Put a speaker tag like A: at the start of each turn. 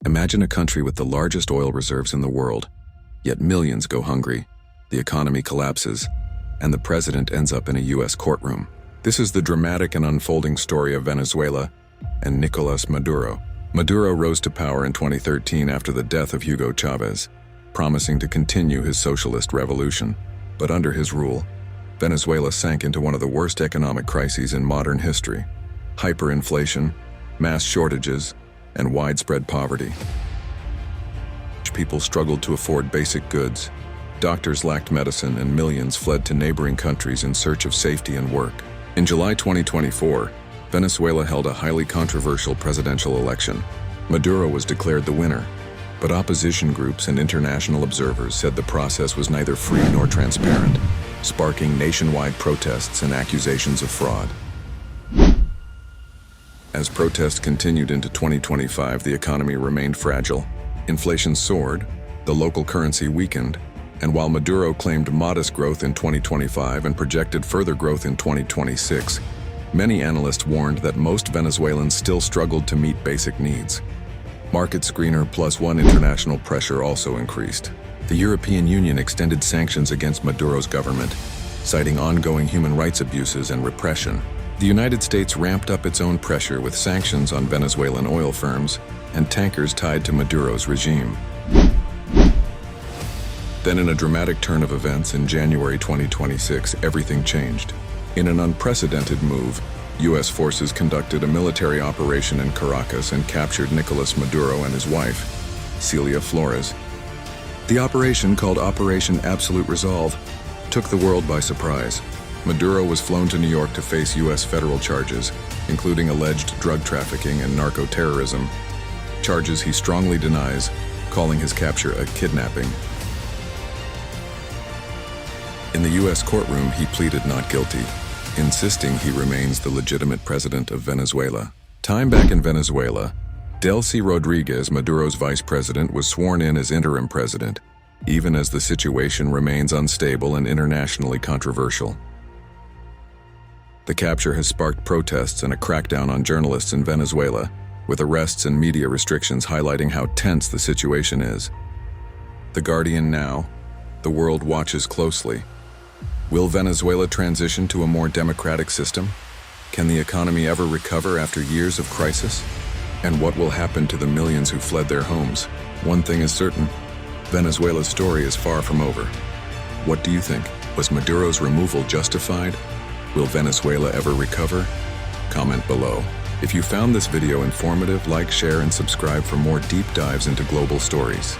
A: Imagine a country with the largest oil reserves in the world, yet millions go hungry, the economy collapses, and the president ends up in a U.S. courtroom. This is the dramatic and unfolding story of Venezuela and Nicolas Maduro. Maduro rose to power in 2013 after the death of Hugo Chavez, promising to continue his socialist revolution. But under his rule, Venezuela sank into one of the worst economic crises in modern history. Hyperinflation, mass shortages, and widespread poverty. People struggled to afford basic goods, doctors lacked medicine, and millions fled to neighboring countries in search of safety and work. In July 2024, Venezuela held a highly controversial presidential election. Maduro was declared the winner, but opposition groups and international observers said the process was neither free nor transparent, sparking nationwide protests and accusations of fraud. As protests continued into 2025, the economy remained fragile. Inflation soared, the local currency weakened, and while Maduro claimed modest growth in 2025 and projected further growth in 2026, many analysts warned that most Venezuelans still struggled to meet basic needs. Market screener +1 international pressure also increased. The European Union extended sanctions against Maduro's government, citing ongoing human rights abuses and repression. The United States ramped up its own pressure with sanctions on Venezuelan oil firms and tankers tied to Maduro's regime. Then, in a dramatic turn of events in January 2026, everything changed. In an unprecedented move, U.S. forces conducted a military operation in Caracas and captured Nicolas Maduro and his wife, Celia Flores. The operation, called Operation Absolute Resolve, took the world by surprise. Maduro was flown to New York to face U.S. federal charges, including alleged drug trafficking and narco-terrorism, charges he strongly denies, calling his capture a kidnapping. In the U.S. courtroom, he pleaded not guilty, insisting he remains the legitimate president of Venezuela. Time back in Venezuela, Delcy Rodriguez, Maduro's vice president, was sworn in as interim president, even as the situation remains unstable and internationally controversial. The capture has sparked protests and a crackdown on journalists in Venezuela, with arrests and media restrictions highlighting how tense the situation is. The Guardian now, the world watches closely. Will Venezuela transition to a more democratic system? Can the economy ever recover after years of crisis? And what will happen to the millions who fled their homes? One thing is certain, Venezuela's story is far from over. What do you think? Was Maduro's removal justified? Will Venezuela ever recover? Comment below. If you found this video informative, like, share, and subscribe for more deep dives into global stories.